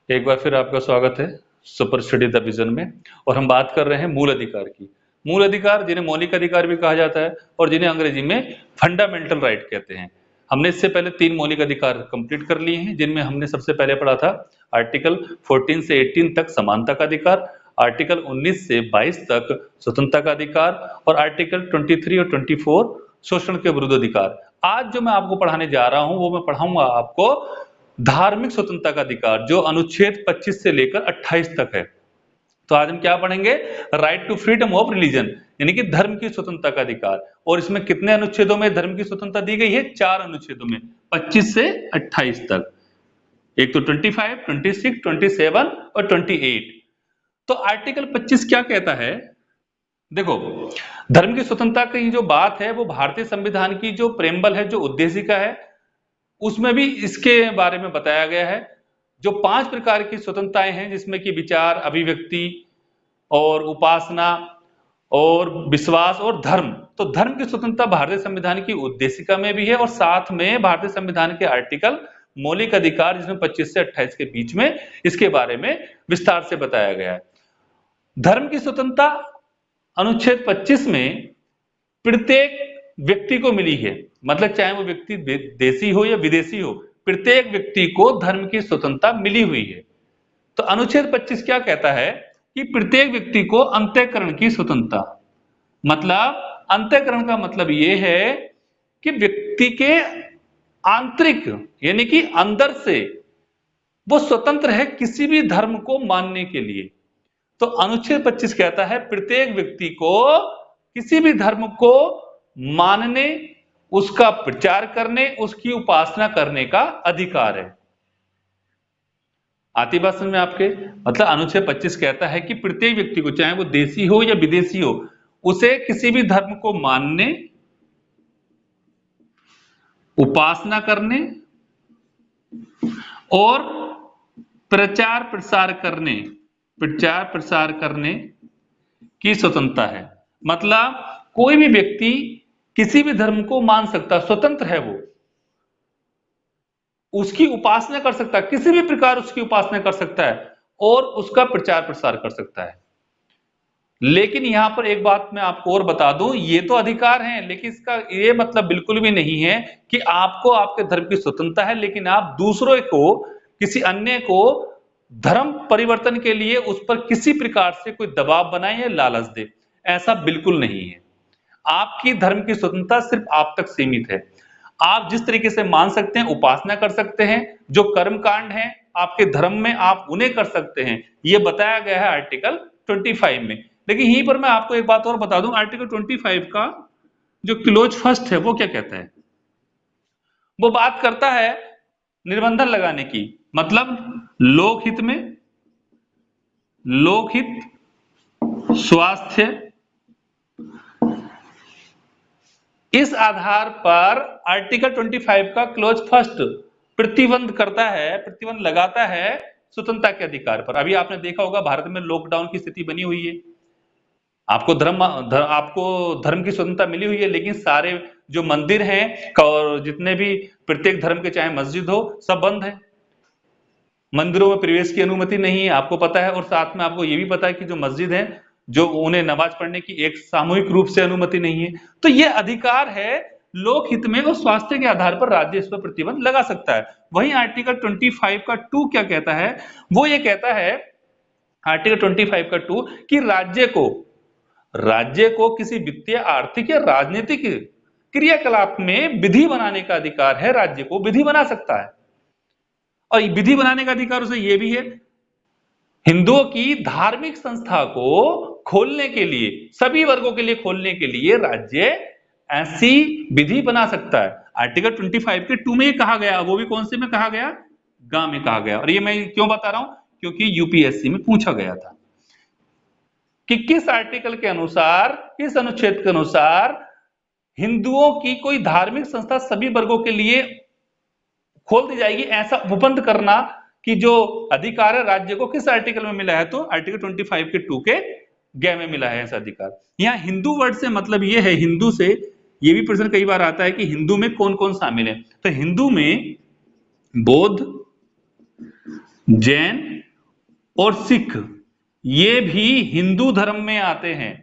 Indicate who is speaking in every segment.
Speaker 1: एक बार फिर आपका स्वागत है सुपर स्टडी द विजन में। और हम बात कर रहे हैं मूल अधिकार की। मूल अधिकार जिन्हें मौलिक अधिकार भी कहा जाता है और जिन्हें अंग्रेजी में फंडामेंटल राइट कहते हैं। हमने इससे पहले 3 मौलिक अधिकार कंप्लीट कर लिए हैं, जिनमें हमने सबसे पहले पढ़ा था आर्टिकल 14 से 18 तक समानता का अधिकार, आर्टिकल 19 से 22 तक स्वतंत्रता का अधिकार और आर्टिकल 23 और 24 शोषण के विरुद्ध अधिकार। आज जो मैं आपको पढ़ाने जा रहा हूं वो मैं पढ़ाऊंगा आपको धार्मिक स्वतंत्रता का अधिकार, जो अनुच्छेद 25 से लेकर 28 तक है। तो आज हम क्या पढ़ेंगे? Right to freedom of religion, यानी कि धर्म की स्वतंत्रता का अधिकार। और इसमें कितने अनुच्छेदों में धर्म की स्वतंत्रता दी गई है? 4 अनुच्छेदों में, 25 से 28 तक। एक तो 25, 26, 27 और 28। तो आर्टिकल 25 क्या कहता है? देखो, धर्म की स्वतंत्रता की जो बात है वो भारतीय संविधान की जो प्रेम्बल है, जो उद्देशिका है, उसमें भी इसके बारे में बताया गया है। जो 5 प्रकार की स्वतंत्रताएं हैं, जिसमें कि विचार, अभिव्यक्ति और उपासना और विश्वास और धर्म। तो धर्म की स्वतंत्रता भारतीय संविधान की उद्देशिका में भी है और साथ में भारतीय संविधान के आर्टिकल मौलिक अधिकार, जिसमें 25 से 28 के बीच में इसके बारे में विस्तार से बताया गया है। धर्म की स्वतंत्रता अनुच्छेद 25 में प्रत्येक व्यक्ति को मिली है, मतलब चाहे वो व्यक्ति देशी हो या विदेशी हो, प्रत्येक व्यक्ति को धर्म की स्वतंत्रता मिली हुई है। तो अनुच्छेद 25 क्या कहता है कि प्रत्येक व्यक्ति को अंतःकरण की स्वतंत्रता, मतलब अंतःकरण का मतलब यह है कि व्यक्ति के आंतरिक, यानी कि अंदर से वो स्वतंत्र है किसी भी धर्म को मानने के लिए। तो अनुच्छेद 25 कहता है प्रत्येक व्यक्ति को किसी भी धर्म को मानने, उसका प्रचार करने, उसकी उपासना करने का अधिकार है। आती बात समझ में आपके? मतलब अनुच्छेद 25 कहता है कि प्रत्येक व्यक्ति को, चाहे वो देशी हो या विदेशी हो, उसे किसी भी धर्म को मानने, उपासना करने और प्रचार प्रसार करने की स्वतंत्रता है। मतलब कोई भी व्यक्ति किसी भी धर्म को मान सकता, स्वतंत्र है, वो उसकी उपासना कर सकता है, किसी भी प्रकार उसकी उपासना कर सकता है और उसका प्रचार प्रसार कर सकता है। लेकिन यहां पर एक बात मैं आपको और बता दूं, ये तो अधिकार हैं, लेकिन इसका ये मतलब बिल्कुल भी नहीं है कि आपको आपके धर्म की स्वतंत्रता है, लेकिन आप दूसरों को, किसी अन्य को धर्म परिवर्तन के लिए उस पर किसी प्रकार से कोई दबाव बनाए या लालच दे, ऐसा बिल्कुल नहीं है। आपकी धर्म की स्वतंत्रता सिर्फ आप तक सीमित है। आप जिस तरीके से मान सकते हैं, उपासना कर सकते हैं, जो कर्म कांड है आपके धर्म में आप उन्हें कर सकते हैं, यह बताया गया है आर्टिकल 25 में। लेकिन यहीं पर मैं आपको एक बात और बता दूं, आर्टिकल 25 का जो क्लोज फर्स्ट है वो क्या कहता है? वो बात करता है निबंधन लगाने की, मतलब लोकहित में, लोकहित, स्वास्थ्य, इस आधार पर आर्टिकल 25 का क्लोज फर्स्ट प्रतिबंध करता है, प्रतिबंध लगाता है स्वतंत्रता के अधिकार पर। अभी आपने देखा होगा भारत में लॉकडाउन की स्थिति बनी हुई है, आपको धर्म की स्वतंत्रता मिली हुई है, लेकिन सारे जो मंदिर हैं और जितने भी प्रत्येक धर्म के, चाहे मस्जिद हो, सब बंद है। मंदिरों में प्रवेश की अनुमति नहीं है, आपको पता है। और साथ में आपको यह भी पता है कि जो मस्जिद है, जो उन्हें नमाज पढ़ने की एक सामूहिक रूप से अनुमति नहीं है। तो यह अधिकार है लोकहित में और स्वास्थ्य के आधार पर राज्य इस पर प्रतिबंध लगा सकता है। वहीं आर्टिकल 25 का 2 क्या कहता है? वो ये कहता है, आर्टिकल 25 का 2, कि राज्य को किसी वित्तीय, आर्थिक या राजनीतिक क्रियाकलाप में विधि बनाने का अधिकार है। राज्य को विधि बना सकता है, और विधि बनाने का अधिकार उसे यह भी है, हिंदुओं की धार्मिक संस्था को खोलने के लिए, सभी वर्गों के लिए खोलने के लिए राज्य ऐसी विधि बना सकता है। आर्टिकल 25 के 2 में कहा गया, वो भी कौन से में कहा गया? ग में कहा गया। और ये मैं क्यों बता रहा हूं? क्योंकि यूपीएससी में पूछा गया था कि किस आर्टिकल के अनुसार, किस अनुच्छेद के अनुसार हिंदुओं की कोई धार्मिक संस्था सभी वर्गों के लिए खोल दी जाएगी, ऐसा उपबंध करना कि जो अधिकार है राज्य को, किस आर्टिकल में मिला है? तो आर्टिकल 25 के 2 के ग में मिला है ऐसा अधिकार। यहां हिंदू वर्ड से मतलब यह है, हिंदू से यह भी प्रश्न कई बार आता है कि हिंदू में कौन कौन शामिल है। तो हिंदू में बौद्ध, जैन और सिख ये भी हिंदू धर्म में आते हैं,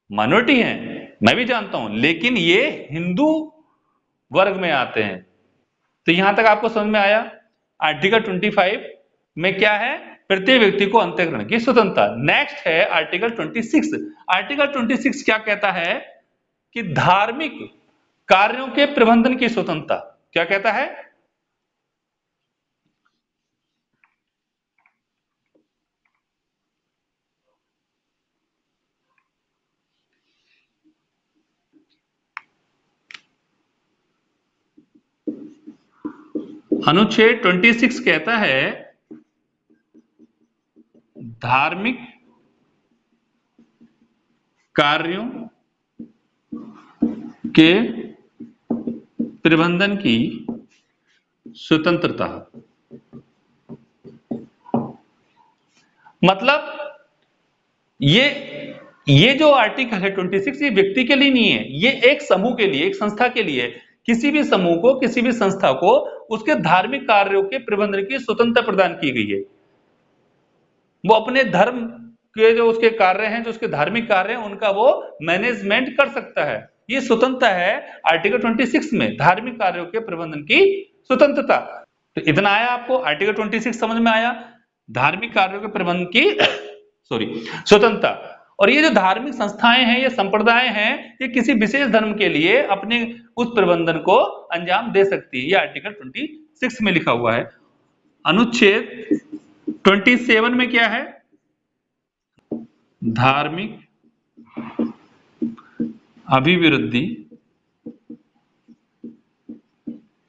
Speaker 1: माइनॉरिटी हैं, मैं भी जानता हूं, लेकिन ये हिंदू वर्ग में आते हैं। तो यहां तक आपको समझ में आया। आर्टिकल 25 में क्या है? प्रत्येक व्यक्ति को अंतःकरण की स्वतंत्रता। नेक्स्ट है आर्टिकल 26। आर्टिकल 26 क्या कहता है कि धार्मिक कार्यों के प्रबंधन की स्वतंत्रता। क्या कहता है? अनुच्छेद 26 कहता है धार्मिक कार्यों के प्रबंधन की स्वतंत्रता। मतलब ये जो आर्टिकल है 26, ये व्यक्ति के लिए नहीं है, ये एक समूह के लिए, एक संस्था के लिए। किसी भी समूह को, किसी भी संस्था को उसके धार्मिक कार्यों के प्रबंधन की स्वतंत्रता प्रदान की गई है। वो अपने धर्म के जो उसके कार्य हैं, जो उसके धार्मिक कार्य हैं, उनका वो मैनेजमेंट कर सकता है। ये स्वतंत्रता है आर्टिकल 26 में, धार्मिक कार्यों के प्रबंधन की स्वतंत्रता। तो इतना आया आपको, आर्टिकल 26 समझ में आया, धार्मिक कार्यों के प्रबंधन की स्वतंत्रता। और ये जो धार्मिक संस्थाएं हैं, ये संप्रदाय हैं, ये किसी विशेष धर्म के लिए अपने उस प्रबंधन को अंजाम दे सकती है। ये आर्टिकल 26 में लिखा हुआ है। अनुच्छेद 27 में क्या है? धार्मिक अभिवृद्धि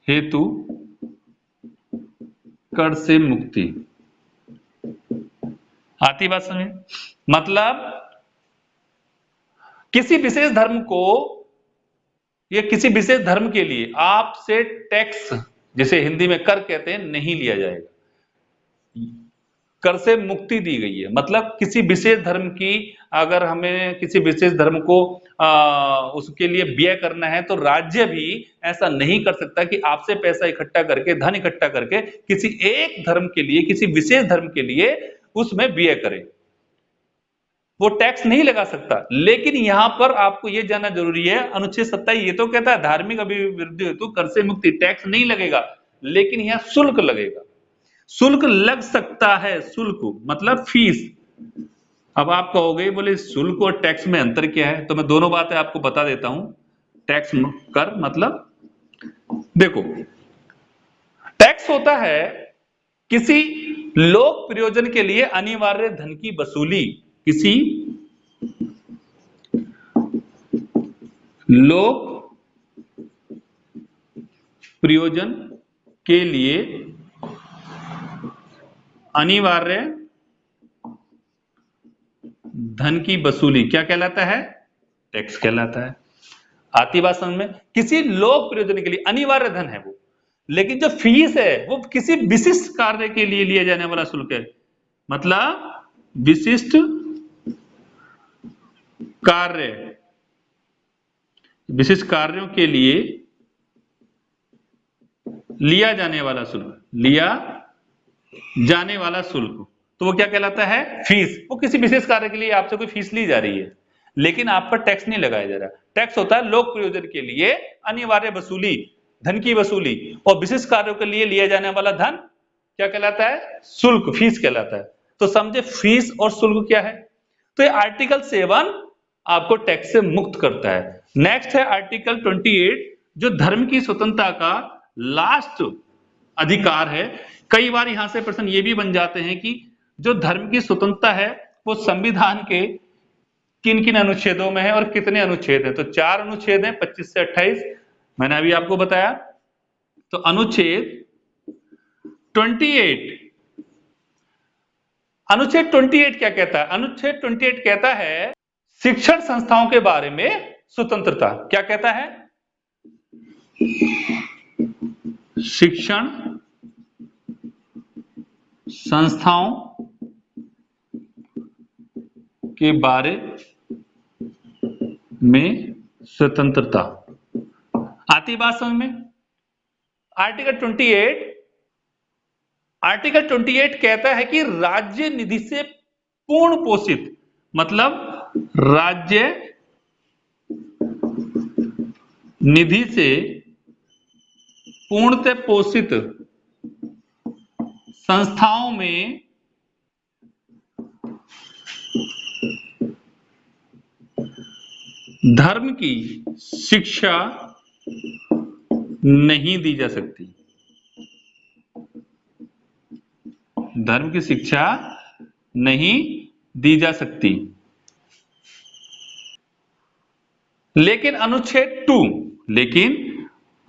Speaker 1: हेतु कर से मुक्ति। आती बात समझ? मतलब किसी विशेष धर्म को या किसी विशेष धर्म के लिए आपसे टैक्स, जिसे हिंदी में कर कहते हैं, नहीं लिया जाएगा। कर से मुक्ति दी गई है। मतलब किसी विशेष धर्म की, अगर हमें किसी विशेष धर्म को उसके लिए व्यय करना है, तो राज्य भी ऐसा नहीं कर सकता कि आपसे पैसा इकट्ठा करके, धन इकट्ठा करके किसी एक धर्म के लिए, किसी विशेष धर्म के लिए उसमें व्यय करे। वो टैक्स नहीं लगा सकता। लेकिन यहां पर आपको यह जानना जरूरी है, अनुच्छेद 27 ये तो कहता है धार्मिक अभिवृद्धि हेतु कर से मुक्ति, टैक्स नहीं लगेगा, लेकिन यहां शुल्क लगेगा। शुल्क लग सकता है। शुल्क मतलब फीस। अब आप कहोगे बोले शुल्क और टैक्स में अंतर क्या है? तो मैं दोनों बातें आपको बता देता हूं। टैक्स कर मतलब, देखो, टैक्स होता है किसी लोक प्रयोजन के लिए अनिवार्य धन की वसूली। किसी लोक प्रयोजन के लिए अनिवार्य धन की वसूली क्या कहलाता है? टैक्स कहलाता है। आती बात समझ में? किसी लोक प्रयोजन के लिए अनिवार्य धन है वो, लेकिन जो फीस है वो किसी विशिष्ट कार्य के लिए लिया जाने वाला शुल्क है। मतलब विशिष्ट कार्य, विशिष्ट कार्यों के लिए लिया जाने वाला शुल्क, लिया जाने वाला शुल्क, तो वो क्या कहलाता है? फीस। वो किसी विशेष कार्य के लिए आपसे कोई फीस ली जा रही है, लेकिन आप पर टैक्स नहीं लगाया जा रहा। टैक्स होता है लोक प्रयोजन के लिए अनिवार्य वसूली, धन की वसूली, और विशिष्ट कार्यों के लिए लिया जाने वाला धन क्या कहलाता है? शुल्क, फीस कहलाता है। तो समझे फीस और शुल्क क्या है? तो ये आर्टिकल 7 आपको टैक्स से मुक्त करता है। नेक्स्ट है आर्टिकल 28, जो धर्म की स्वतंत्रता का लास्ट अधिकार है। कई बार यहां से प्रश्न ये भी बन जाते हैं कि जो धर्म की स्वतंत्रता है वो संविधान के किन किन अनुच्छेदों में है और कितने अनुच्छेद हैं? तो 4 अनुच्छेद हैं, 25 से 28, मैंने अभी आपको बताया। तो अनुच्छेद 28, अनुच्छेद 28 क्या कहता है? अनुच्छेद 28 कहता है शिक्षण संस्थाओं के बारे में स्वतंत्रता। क्या कहता है? शिक्षण संस्थाओं के बारे में स्वतंत्रता। आती बात समझ में? आर्टिकल 28 आर्टिकल 28 कहता है कि राज्य निधि से पूर्ण पोषित, मतलब राज्य निधि से पूर्णतः पोषित संस्थाओं में धर्म की शिक्षा नहीं दी जा सकती। धर्म की शिक्षा नहीं दी जा सकती। लेकिन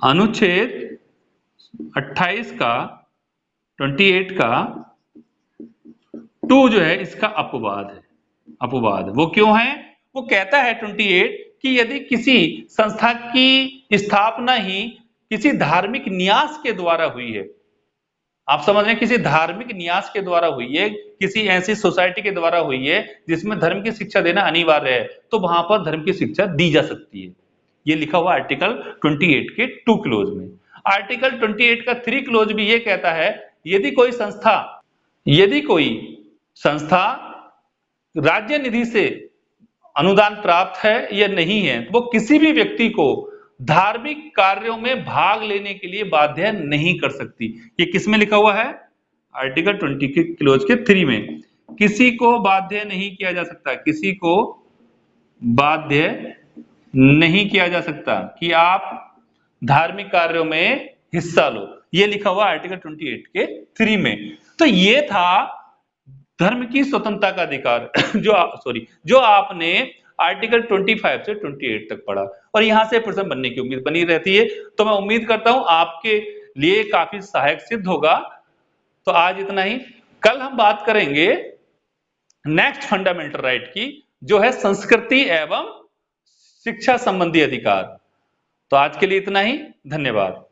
Speaker 1: अनुच्छेद 28 का 28 का 2 जो है इसका अपवाद है। अपवाद वो क्यों है? वो कहता है 28 कि यदि किसी संस्था की स्थापना ही किसी धार्मिक न्यास के द्वारा हुई है, आप समझ रहे हैं, किसी धार्मिक न्यास के द्वारा हुई है, किसी ऐसी सोसाइटी के द्वारा हुई है जिसमें धर्म की शिक्षा देना अनिवार्य है, तो वहां पर धर्म की शिक्षा दी जा सकती है। ये लिखा हुआ आर्टिकल 28 के 2 क्लोज में। आर्टिकल 28 का 3 क्लोज भी ये कहता है यदि कोई संस्था राज्य निधि से अनुदान प्राप्त है या नहीं है, तो वो किसी भी व्यक्ति को धार्मिक कार्यों में भाग लेने के लिए बाध्य नहीं कर सकती। ये किसमें लिखा हुआ है? आर्टिकल 20 के क्लोज के 3 में। किसी को बाध्य नहीं किया जा सकता, किसी को बाध्य नहीं किया जा सकता कि आप धार्मिक कार्यों में हिस्सा लो। ये लिखा हुआ आर्टिकल 28 के 3 में। तो ये था धर्म की स्वतंत्रता का अधिकार जो आपने आर्टिकल 25 से 28 तक पढ़ा, और यहां से प्रश्न बनने की उम्मीद बनी रहती है। तो मैं उम्मीद करता हूं आपके लिए काफी सहायक सिद्ध होगा। तो आज इतना ही। कल हम बात करेंगे नेक्स्ट फंडामेंटल राइट की, जो है संस्कृति एवं शिक्षा संबंधी अधिकार। तो आज के लिए इतना ही। धन्यवाद।